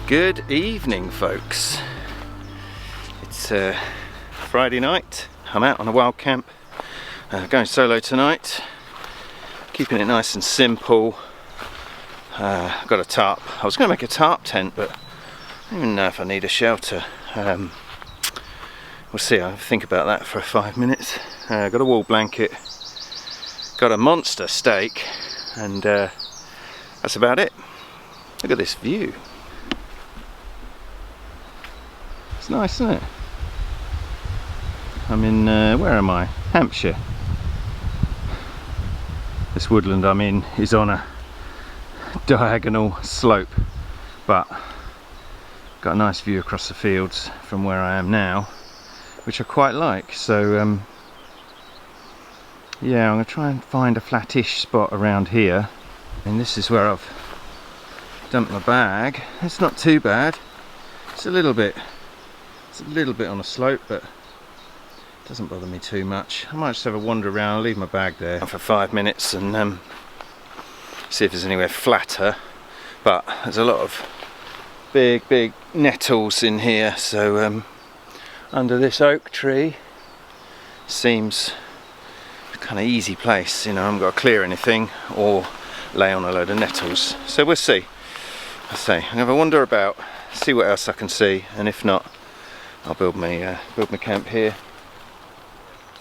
Good evening, folks. It's Friday night. I'm out on a wild camp, going solo tonight, keeping it nice and simple. I've got a tarp. I was going to make a tarp tent, but I don't even know if I need a shelter. We'll see. I'll think about that for 5 minutes. Got a wool blanket, got a monster steak, and that's about it. Look at this view. It's nice, isn't it? I'm in, where am I? Hampshire. This woodland I'm in is on a diagonal slope, but got a nice view across the fields from where I am now, which I quite like. So yeah, I'm going to try and find a flattish spot around here, and this is where I've dumped my bag. It's not too bad. It's a little bit on a slope, but it doesn't bother me too much. I might just have a wander around. I'll leave my bag there for 5 minutes and see if there's anywhere flatter, but there's a lot of big nettles in here, so under this oak tree seems a kind of easy place. You know, I haven't got to clear anything or lay on a load of nettles, so we'll see. I say I'm gonna have a wander about, see what else I can see, and if not, I'll build my camp here.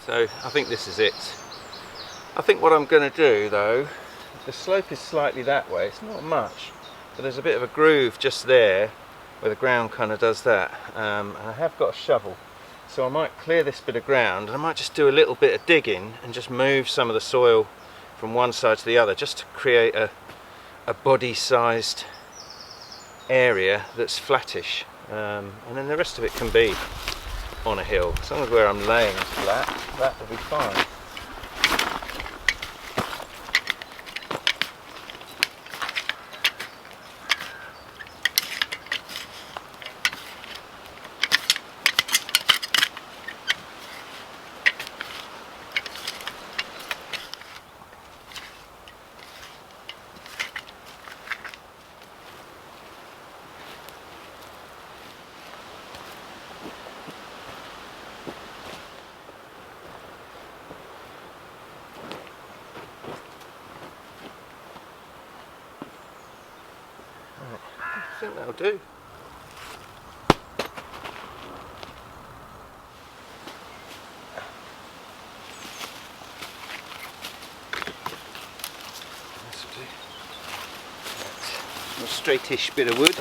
So I think this is it. I think what I'm going to do, though, the slope is slightly that way. It's not much, but there's a bit of a groove just there where the ground kind of does that. And I have got a shovel, so I might clear this bit of ground, and I might just do a little bit of digging and just move some of the soil from one side to the other, just to create a body-sized area that's flattish. And then the rest of it can be on a hill. As long as where I'm laying is flat, that will be fine. I think that'll do. This'll do. Right. A straightish bit of wood.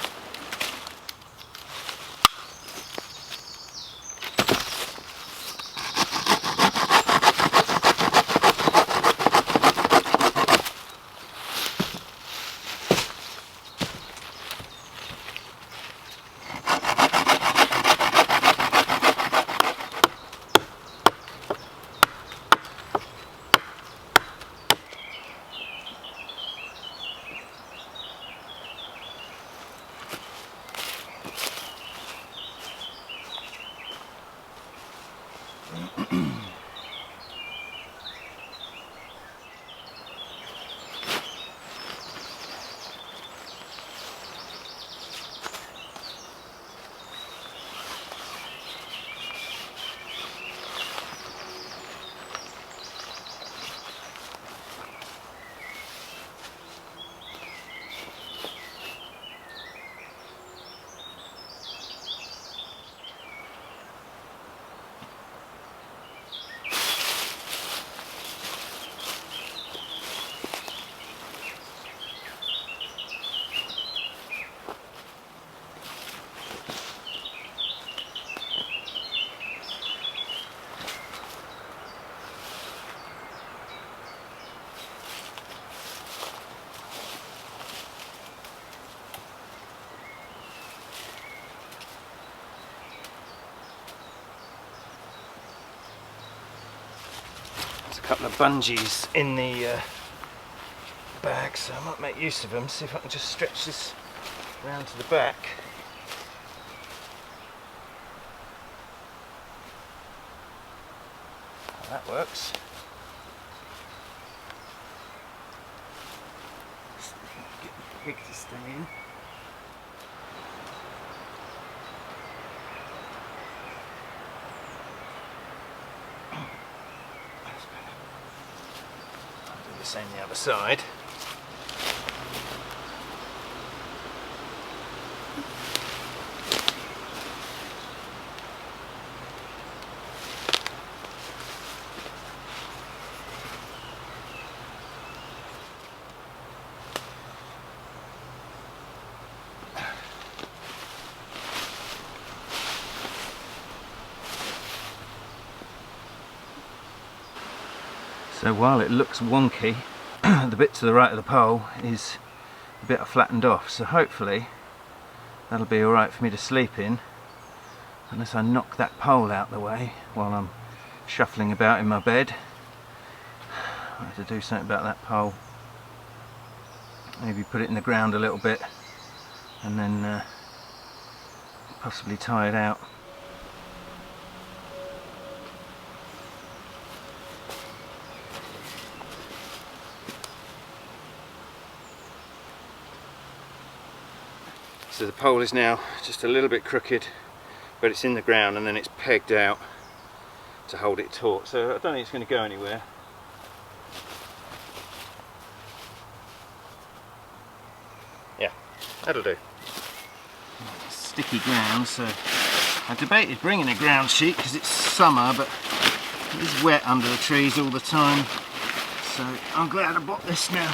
A couple of bungees in the bag, so I might make use of them. See if I can just stretch this round to the back. That works. Get the pig to stay in. same the other side. So while it looks wonky, the bit to the right of the pole is a bit flattened off, so hopefully that'll be alright for me to sleep in, unless I knock that pole out the way while I'm shuffling about in my bed. I have to do something about that pole. Maybe put it in the ground a little bit and then possibly tie it out. So the pole is now just a little bit crooked, but it's in the ground and then it's pegged out to hold it taut. So I don't think it's going to go anywhere. Yeah, that'll do. Sticky ground, so I debated bringing a ground sheet because it's summer, but it is wet under the trees all the time. So I'm glad I bought this now.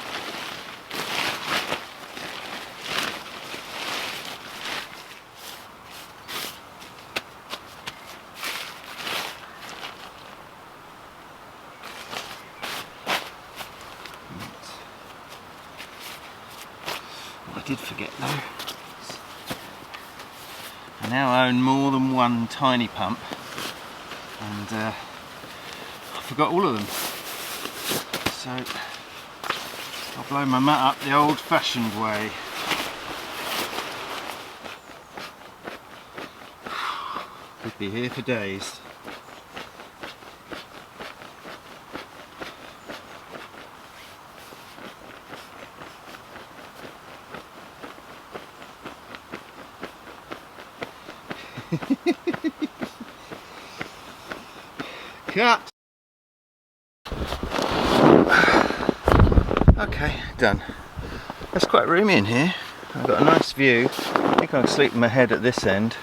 I did forget though, I now own more than one tiny pump, and I forgot all of them, so I'll blow my mat up the old fashioned way. Could be here for days. Cut! Okay, done. It's quite roomy in here. I've got a nice view. I think I can sleep in my head at this end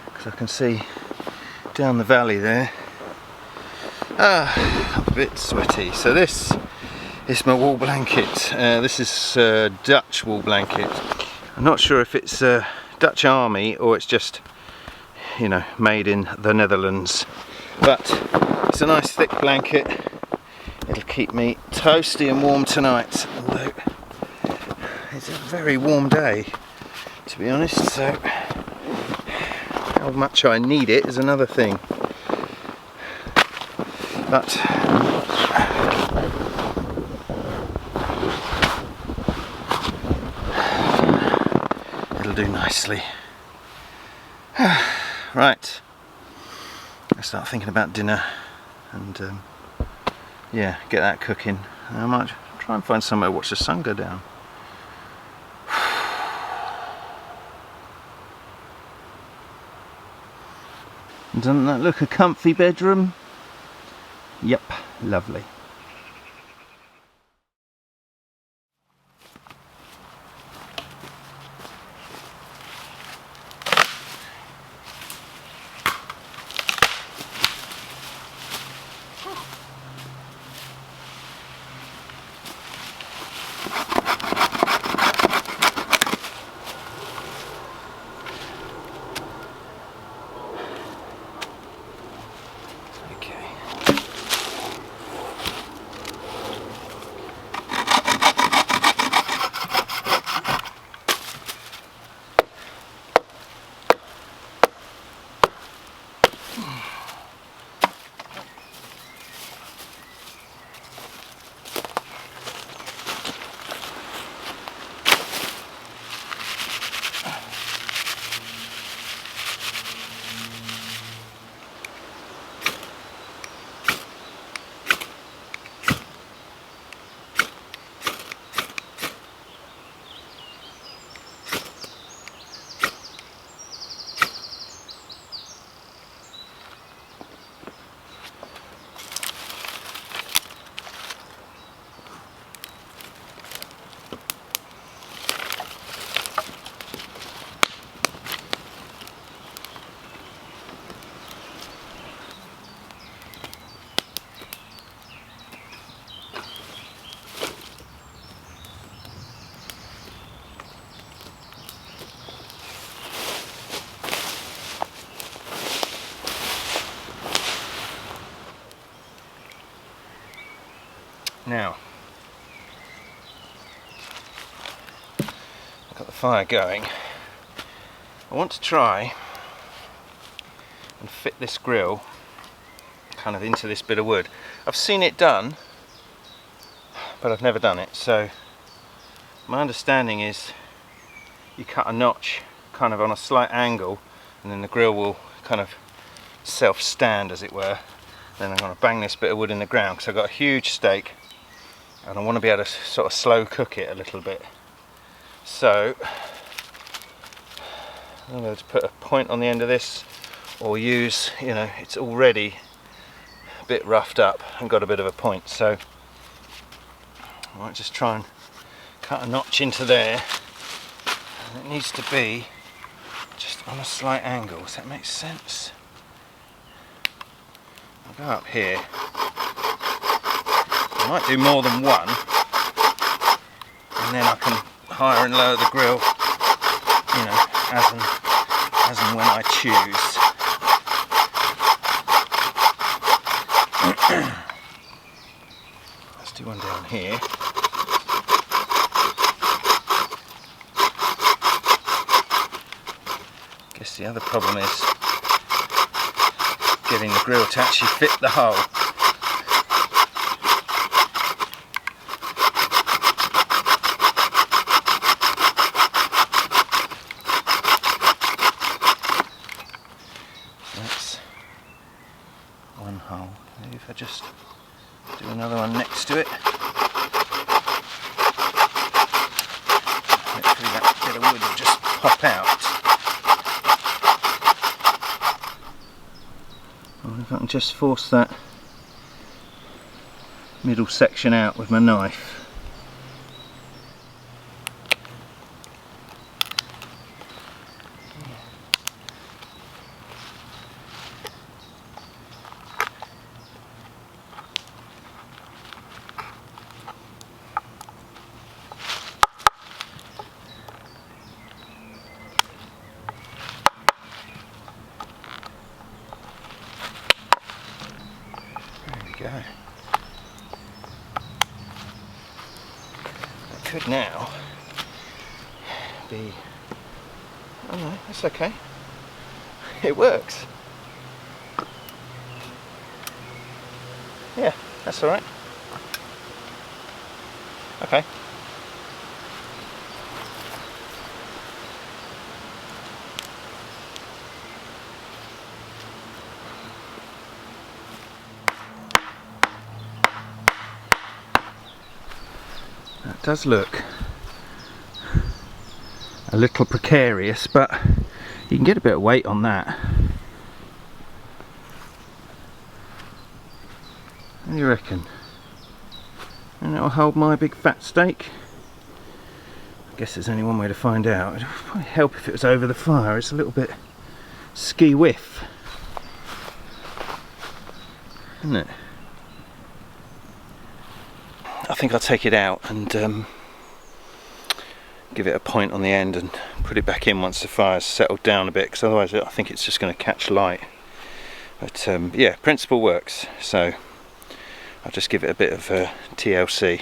because I can see down the valley there. I'm a bit sweaty. So this is my wool blanket. This is Dutch wool blanket. I'm not sure if it's Dutch Army or it's just, you know, made in the Netherlands, but it's a nice thick blanket. It'll keep me toasty and warm tonight, although it's a very warm day to be honest, so how much I need it is another thing, but it'll do nicely. Right, I start thinking about dinner and yeah, get that cooking. I might try and find somewhere to watch the sun go down. Doesn't that look a comfy bedroom? Yep, lovely. Now, I've got the fire going. I want to try and fit this grill kind of into this bit of wood. I've seen it done, but I've never done it. So my understanding is you cut a notch kind of on a slight angle, and then the grill will kind of self-stand, as it were. Then I'm going to bang this bit of wood in the ground because I've got a huge steak and I want to be able to sort of slow cook it a little bit. So I'm going to put a point on the end of this, or use, you know, it's already a bit roughed up and got a bit of a point, so I might just try and cut a notch into there. And it needs to be just on a slight angle. Does that make sense? I'll go up here. I might do more than one, and then I can higher and lower the grill, you know, as and when I choose. Let's do one down here. Guess the other problem is getting the grill to actually fit the hole. That's one hole. Maybe if I just do another one next to it. Hopefully that bit of wood will just pop out. If I can just force that middle section out with my knife. Go. That could now be, oh no, that's okay, it works. Yeah, that's alright. Okay. That does look a little precarious, but you can get a bit of weight on that. What do you reckon? And it'll hold my big fat steak? I guess there's only one way to find out. It would probably help if it was over the fire. It's a little bit ski-whiff, isn't it? I think I'll take it out and give it a point on the end and put it back in once the fire's settled down a bit, because otherwise I think it's just going to catch light. But yeah, principle works, so I'll just give it a bit of TLC.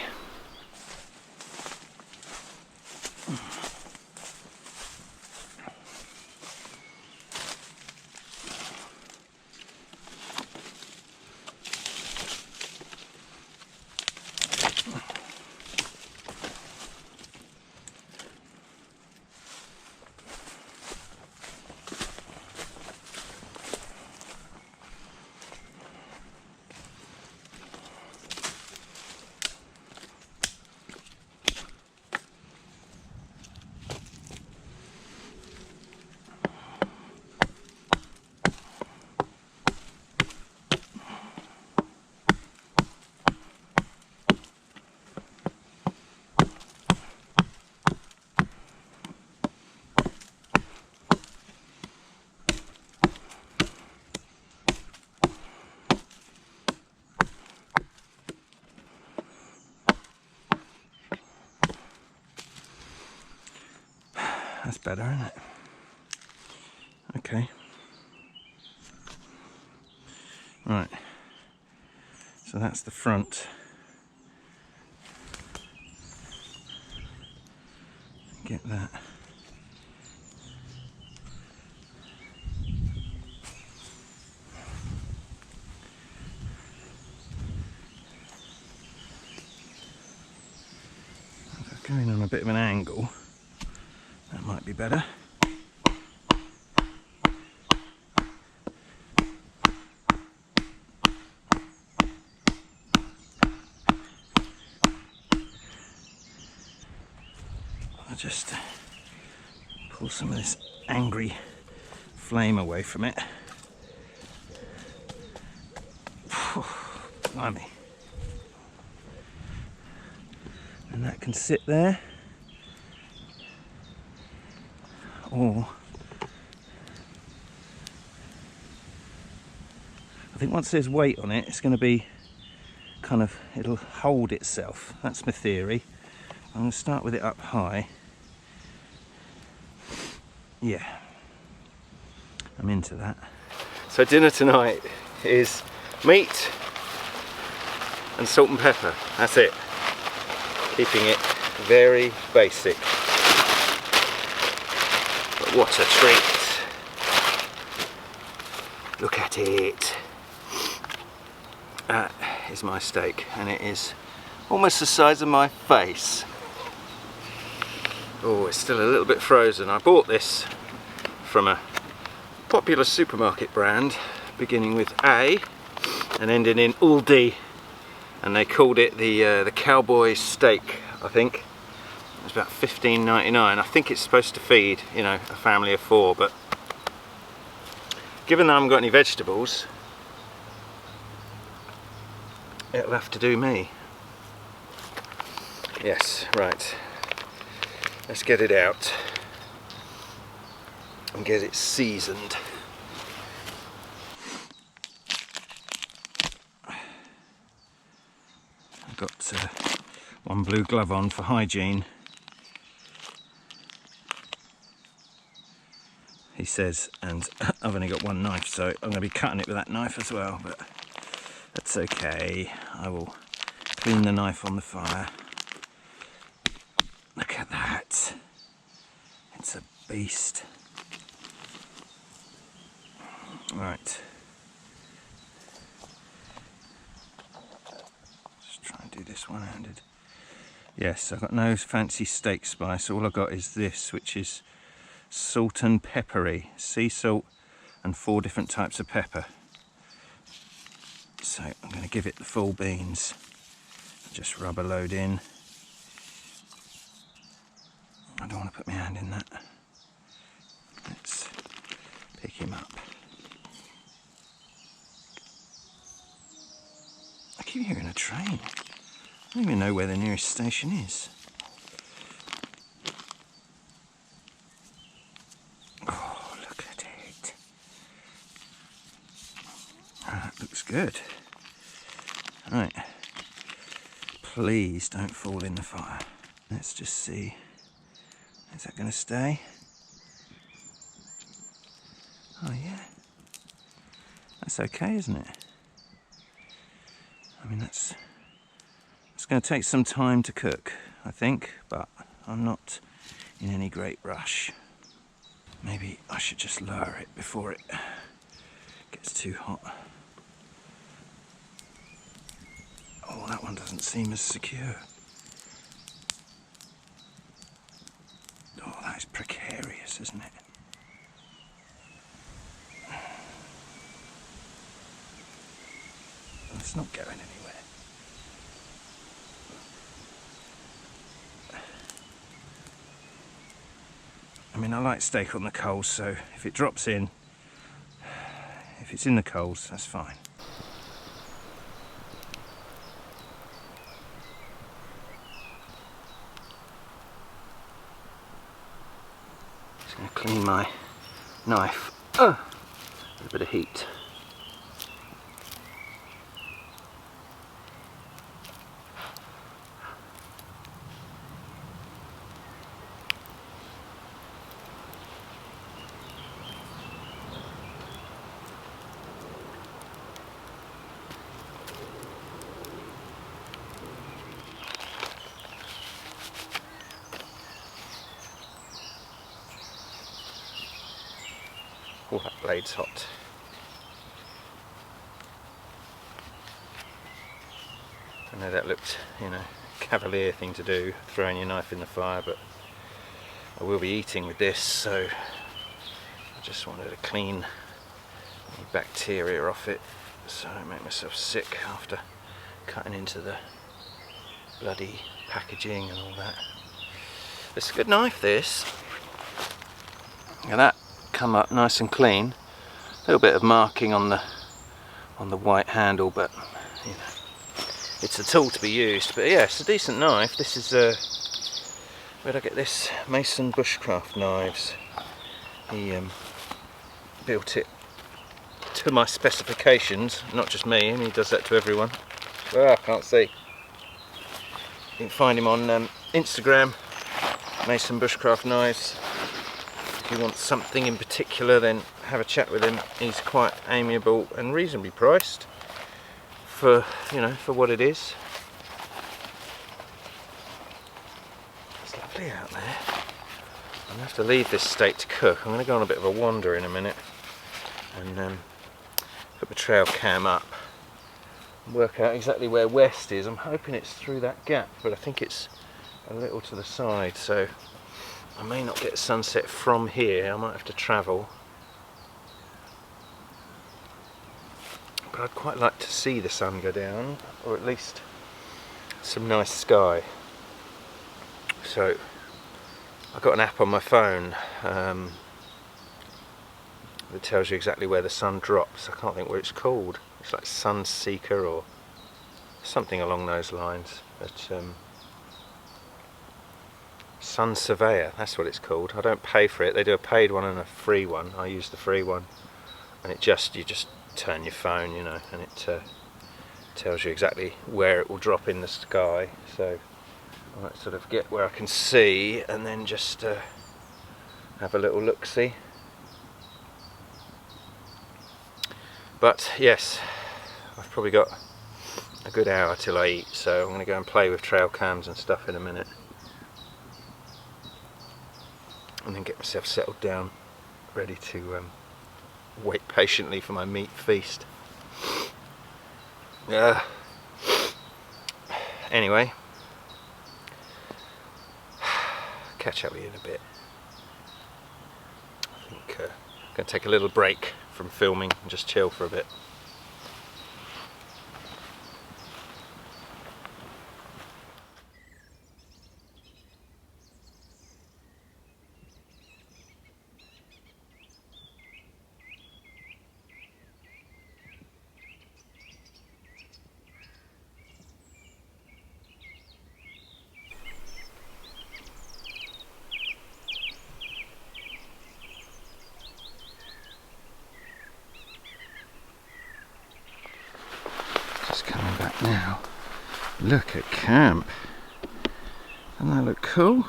That's better, isn't it? Okay. Right. So that's the front. get that. If I'm going on a bit of an angle, that might be better. I'll just pull some of this angry flame away from it. Blimey. And that can sit there. Or I think once there's weight on it, it's going to be kind of, it'll hold itself. That's my theory. I'm going to start with it up high. Yeah, I'm into that. So dinner tonight is meat and salt and pepper. That's it. Keeping it very basic. But what a treat. Look at it. That is my steak, and it is almost the size of my face. Oh, it's still a little bit frozen. I bought this from a popular supermarket brand beginning with A and ending in Aldi, and they called it the cowboy steak, I think. It was about $15.99. I think it's supposed to feed, you know, a family of 4, but given that I haven't got any vegetables, it'll have to do me. Yes, right. Let's get it out and get it seasoned. I've got one blue glove on for hygiene. He says, and I've only got one knife, so I'm going to be cutting it with that knife as well, but that's okay. I will clean the knife on the fire. Look at that. It's a beast. Right. Just try and do this one-handed. Yes, I've got no fancy steak spice. All I've got is this, which is salt and peppery. Sea salt and 4 different types of pepper. So I'm going to give it the full beans. Just rub a load in. I don't want to put my hand in that. Let's pick him up. I keep hearing a train. I don't even know where the nearest station is. Oh, look at it. That looks good. Right. Please don't fall in the fire. Let's just see. Is that going to stay? Oh yeah. That's okay, isn't it? I mean, it's going to take some time to cook, I think, but I'm not in any great rush. Maybe I should just lower it before it gets too hot. Oh, that one doesn't seem as secure. Oh, that is precarious, isn't it? It's not going anywhere. I mean, I like steak on the coals, so if it drops in, if it's in the coals, that's fine. Just going to clean my knife. A bit of heat. Oh, that blade's hot. I know that looked, you know, cavalier thing to do, throwing your knife in the fire, but I will be eating with this, so I just wanted to clean the bacteria off it so I don't make myself sick after cutting into the bloody packaging and all that. It's a good knife, this. Look at that, come up nice and clean. A little bit of marking on the white handle, but you know, it's a tool to be used. But yeah, it's a decent knife. This is where'd I get this? Mason Bushcraft Knives. He built it to my specifications, not just me, and he does that to everyone. Oh, I can't see. You can find him on Instagram, Mason Bushcraft Knives. If you want something in particular, then have a chat with him. He's quite amiable and reasonably priced for, you know, for what it is. It's lovely out there. I'm gonna have to leave this steak to cook. I'm gonna go on a bit of a wander in a minute and put the trail cam up and work out exactly where west is. I'm hoping it's through that gap, but I think it's a little to the side, so I may not get sunset from here. I might have to travel, but I'd quite like to see the sun go down, or at least some nice sky. So I've got an app on my phone that tells you exactly where the sun drops. I can't think what it's called. It's like Sun Seeker or something along those lines. But Sun Surveyor, that's what it's called. I don't pay for it. They do a paid one and a free one. I use the free one, and you just turn your phone, you know, and it tells you exactly where it will drop in the sky. So I might sort of get where I can see and then just have a little look-see. But yes, I've probably got a good hour till I eat, so I'm going to go and play with trail cams and stuff in a minute, and then get myself settled down, ready to wait patiently for my meat feast. Anyway, catch up with you in a bit. I think I'm going to take a little break from filming and just chill for a bit. Coming back now. Look at camp. Doesn't that look cool?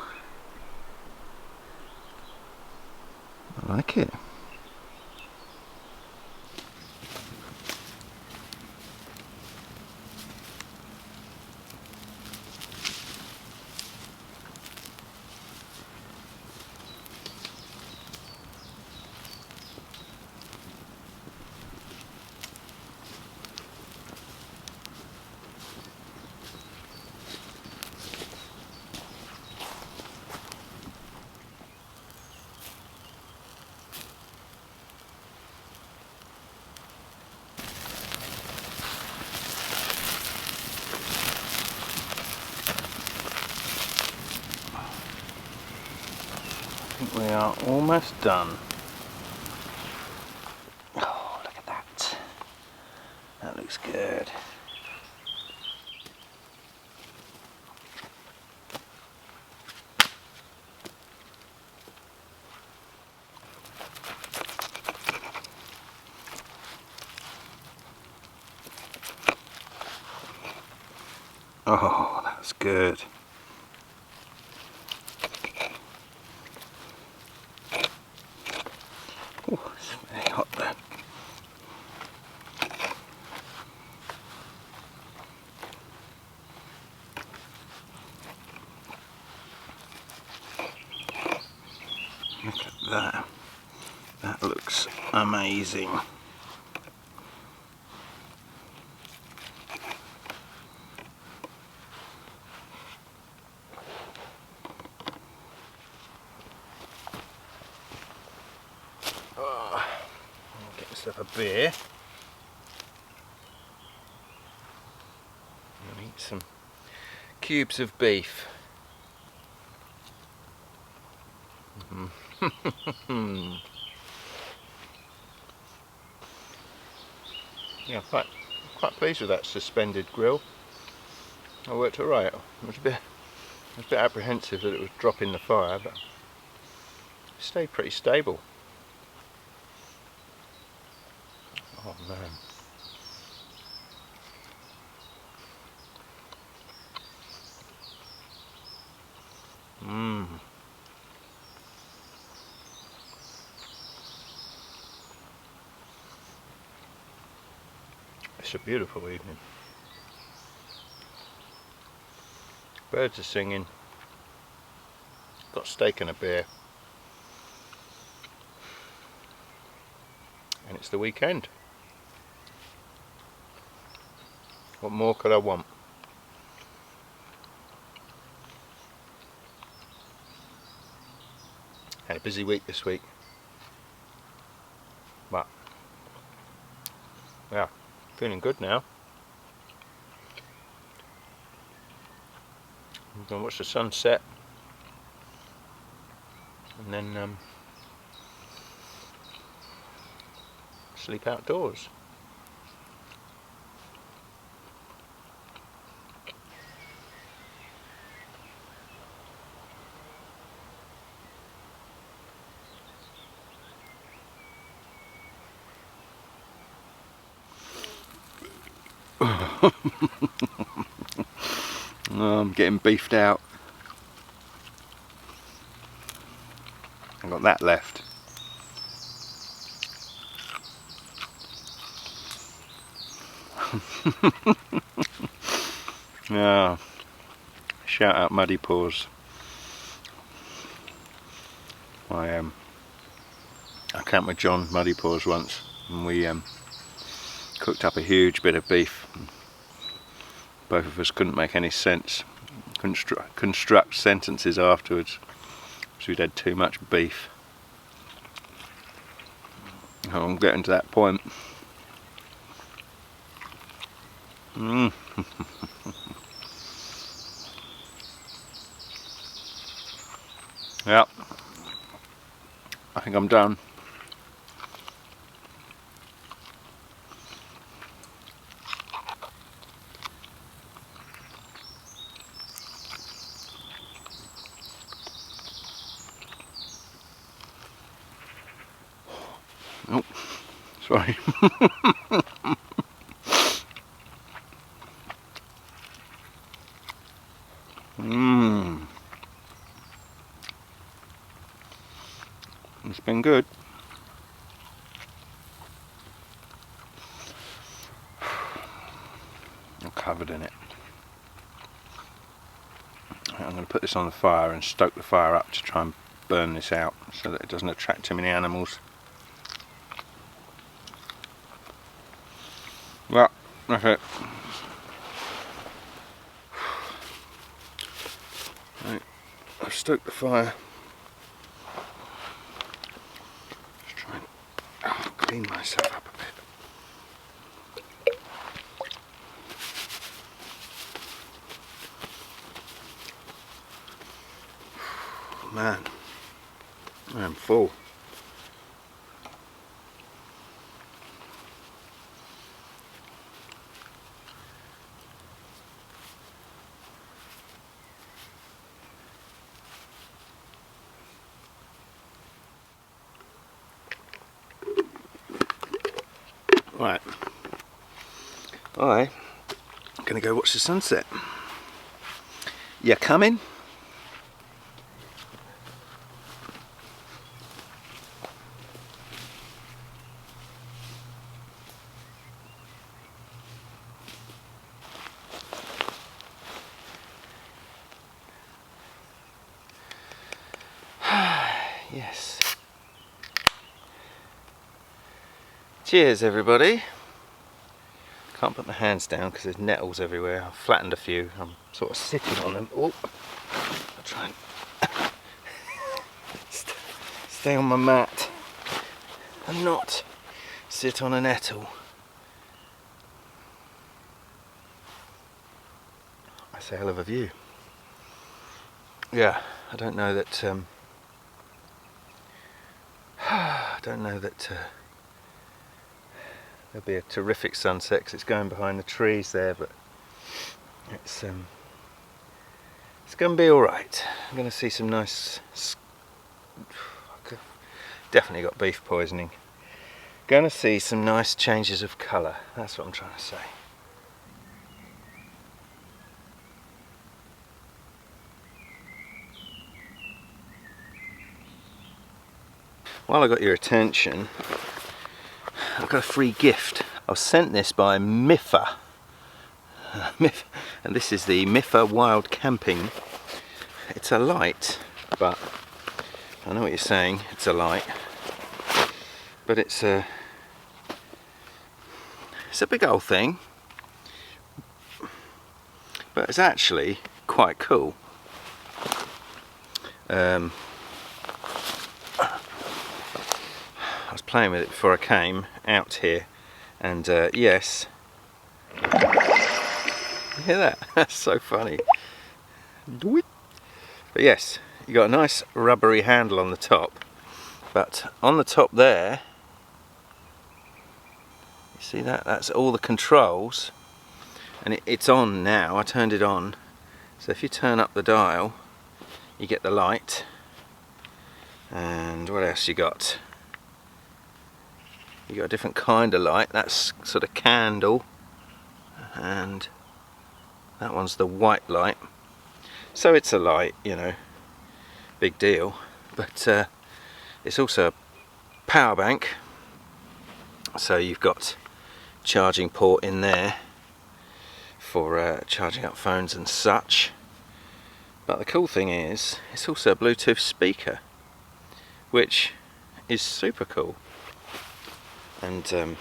I like it. I think we are almost done. Oh, look at that. That looks good. Oh, that's good. Oh, it's very hot there. Look at that. That looks amazing. Oh, I'll get myself a beer. I'll eat some cubes of beef. Yeah, quite pleased with that suspended grill. I worked alright. I was a bit apprehensive that it would drop in the fire, but it stayed pretty stable. Oh man. It's a beautiful evening. Birds are singing. Got steak and a beer. And it's the weekend. What more could I want? Had a busy week this week. But yeah, feeling good now. I'm going to watch the sunset and then sleep outdoors. I'm getting beefed out. I've got that left. Yeah. Shout out Muddy Paws. I camped with John Muddy Paws once, and we cooked up a huge bit of beef. Both of us couldn't make any sense, construct sentences afterwards, because we'd had too much beef. I'm getting to that point. Yep, I think I'm done. Oh, sorry. It's been good. I'm covered in it. I'm going to put this on the fire and stoke the fire up to try and burn this out so that it doesn't attract too many animals. Well, that's it. Right, I've stoked the fire. Just try and clean myself up a bit. Man, I am full. Right, I'm gonna go watch the sunset. You coming? Yes. Cheers everybody. Can't put my hands down because there's nettles everywhere. I've flattened a few. I'm sort of sitting on them. Oh, I'll try and stay on my mat and not sit on a nettle. That's a hell of a view. Yeah, I don't know that there'll be a terrific sunset because it's going behind the trees there, but it's going to be all right. I'm going to see some nice. Definitely got beef poisoning. Going to see some nice changes of colour. That's what I'm trying to say. While I got your attention, I've got a free gift. I was sent this by MIFA. And this is the MIFA Wild Camping. It's a light, but I know what you're saying, it's a light. But it's a big old thing. But it's actually quite cool. I was playing with it before I came out here, and yes, you hear that? That's so funny. But yes, you got a nice rubbery handle on the top, but on the top there, you see that? That's all the controls, and it's on now. I turned it on, so if you turn up the dial, you get the light. And what else you got? You got a different kind of light. That's sort of candle, and that one's the white light. So it's a light, you know, big deal. But it's also a power bank. So you've got charging port in there for charging up phones and such. But the cool thing is, it's also a Bluetooth speaker, which is super cool. And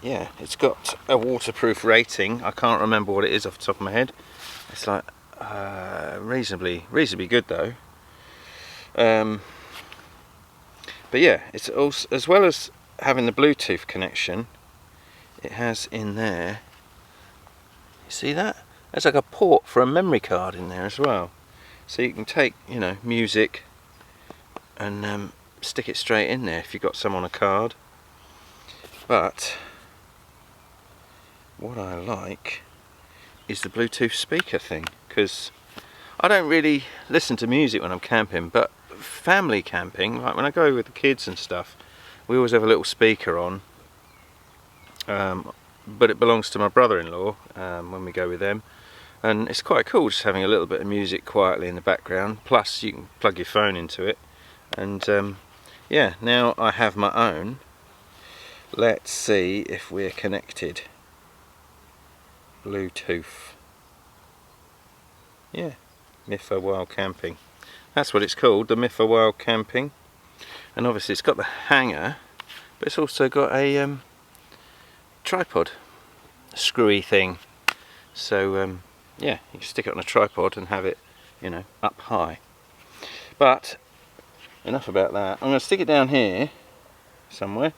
yeah, it's got a waterproof rating. I can't remember what it is off the top of my head. It's like reasonably good though. But yeah, it's also, as well as having the Bluetooth connection, it has in there, you see that? There's like a port for a memory card in there as well. So you can take, you know, music and stick it straight in there if you've got some on a card. But what I like is the Bluetooth speaker thing, because I don't really listen to music when I'm camping, but family camping, like when I go with the kids and stuff, we always have a little speaker on, but it belongs to my brother-in-law when we go with them, and it's quite cool just having a little bit of music quietly in the background, plus you can plug your phone into it. And yeah, now I have my own. Let's see if we're connected. Bluetooth. Yeah, MIFA Wild Camping. That's what it's called, the MIFA Wild Camping. And obviously it's got the hanger, but it's also got a tripod, screwy thing. So yeah, you can stick it on a tripod and have it, you know, up high. But enough about that. I'm going to stick it down here somewhere.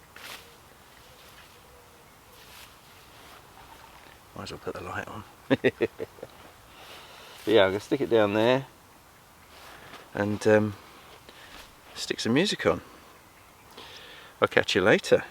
Might as well put the light on. But yeah, I'm going to stick it down there and stick some music on. I'll catch you later.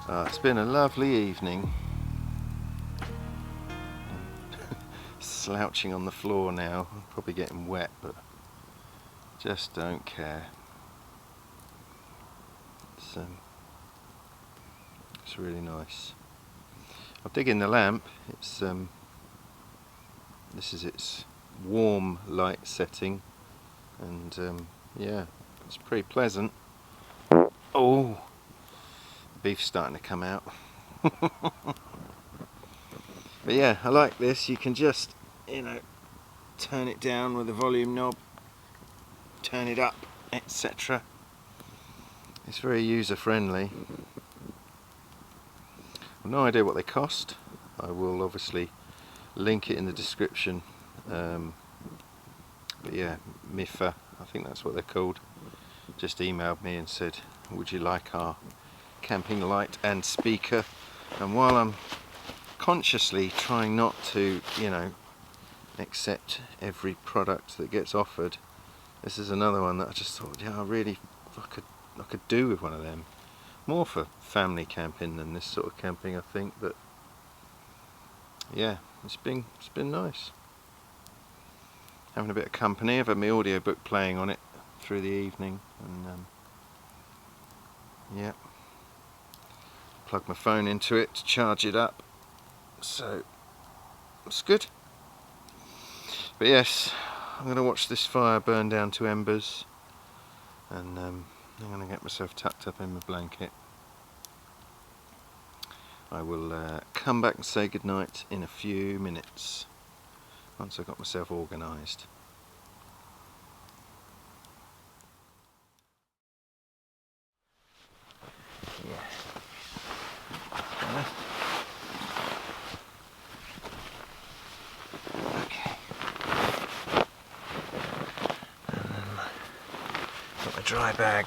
It's been a lovely evening. Slouching on the floor now, I'm probably getting wet, but just don't care. It's really nice. I'll dig in the lamp. It's this is its warm light setting, and yeah, it's pretty pleasant. Oh, the beef's starting to come out. But yeah, I like this. You can just, you know, turn it down with the volume knob, turn it up, etc. It's very user friendly. I've no idea what they cost. I will obviously link it in the description. But yeah, MIFA, I think that's what they're called, just emailed me and said, would you like our camping light and speaker? And while I'm consciously trying not to, you know, accept every product that gets offered, this is another one that I just thought, yeah, I could do with one of them. More for family camping than this sort of camping, I think, but yeah, it's been nice. Having a bit of company. I've had my audiobook playing on it through the evening, and yeah, plug my phone into it to charge it up, so it's good. But yes, I'm going to watch this fire burn down to embers, and I'm going to get myself tucked up in my blanket. I will come back and say goodnight in a few minutes, once I've got myself organised. Okay. Got my dry bag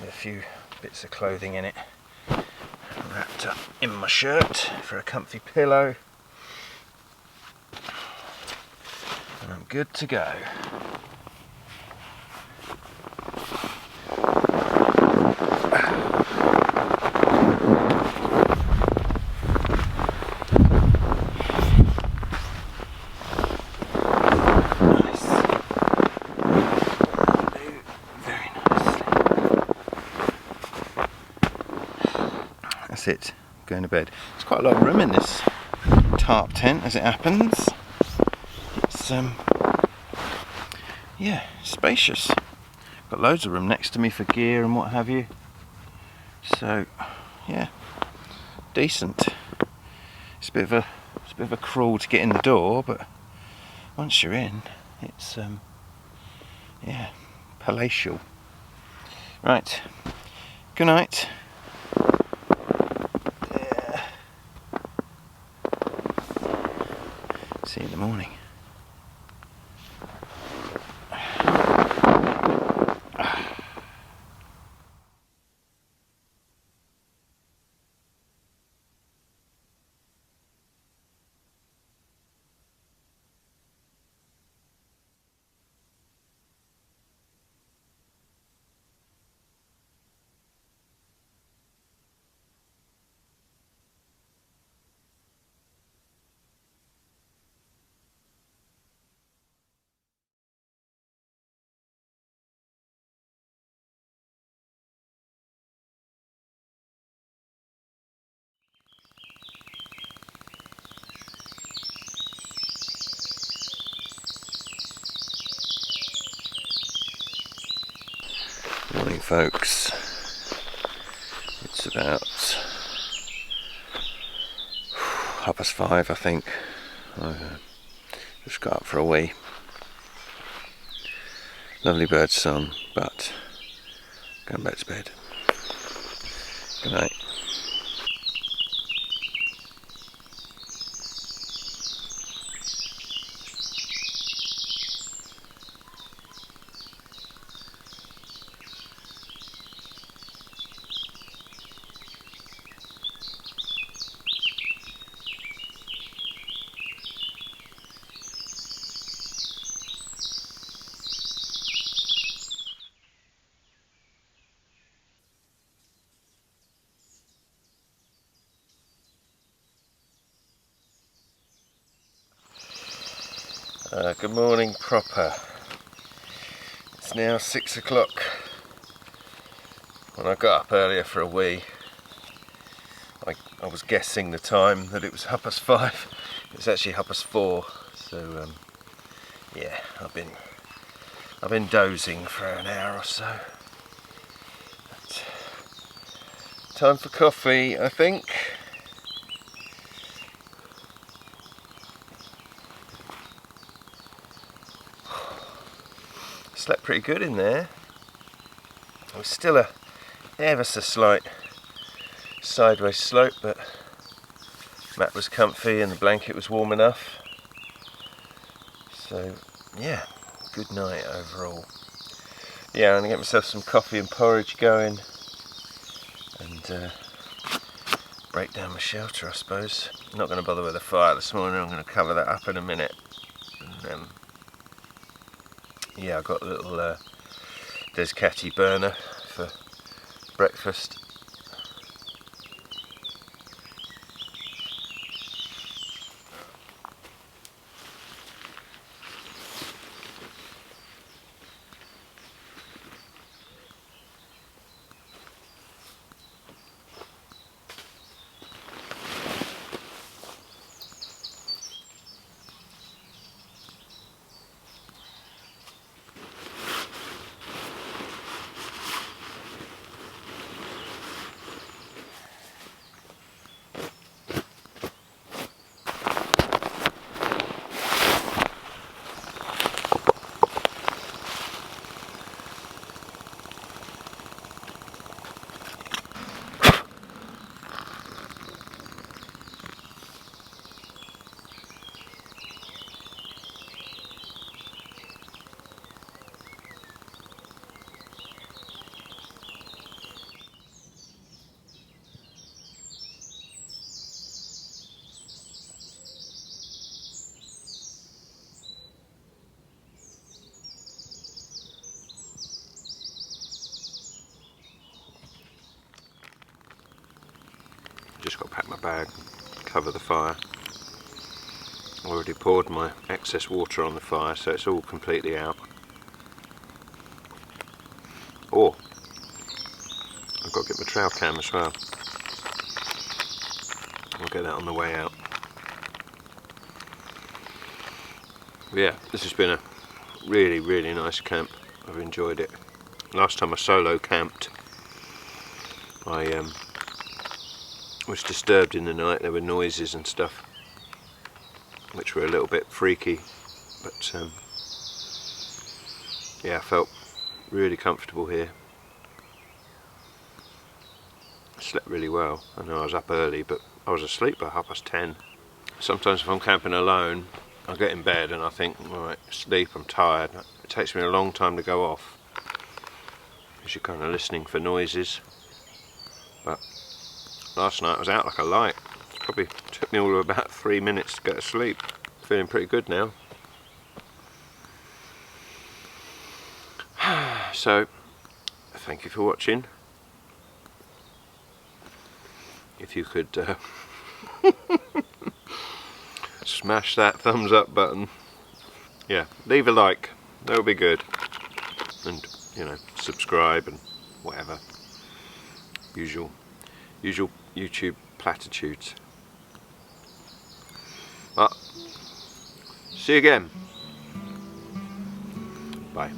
with a few bits of clothing in it, wrapped up in my shirt for a comfy pillow, and I'm good to go. That's it, going to bed. There's quite a lot of room in this tarp tent as it happens. It's yeah, spacious. Got loads of room next to me for gear and what have you. So yeah, decent. It's a bit of a crawl to get in the door, but once you're in, it's yeah, palatial. Right, good night. See you in the morning. Morning, folks. It's about 5:30, I think. I just got up for a wee. Lovely bird song, but going back to bed. Good night. Good morning proper. It's now 6 o'clock. When I got up earlier for a wee, I was guessing the time that it was 5:30. It's actually 4:30. So yeah, I've been dozing for an hour or so. But time for coffee, I think. Slept pretty good in there. It was still a ever so slight sideways slope, but mat was comfy and the blanket was warm enough. So yeah, good night overall. Yeah, I'm gonna get myself some coffee and porridge going and break down my shelter, I suppose. I'm not going to bother with the fire this morning. I'm going to cover that up in a minute. And yeah, I've got a little Descatty burner for breakfast. Just got to pack my bag, cover the fire. I already poured my excess water on the fire, so it's all completely out. Oh, I've got to get my trail cam as well. I'll get that on the way out. Yeah, this has been a really, really nice camp. I've enjoyed it. Last time I solo camped, I was disturbed in the night. There were noises and stuff which were a little bit freaky, but yeah, I felt really comfortable here. I slept really well. I know I was up early, but I was asleep by 10:30. Sometimes if I'm camping alone, I get in bed and I think, alright, sleep, I'm tired. It takes me a long time to go off because you're kind of listening for noises. But last night I was out like a light. It probably took me all of about 3 minutes to get to sleep. Feeling pretty good now. So, thank you for watching. If you could smash that thumbs up button. Yeah, leave a like. That would be good. And, you know, subscribe and whatever. Usual YouTube platitudes. But see you again. Bye.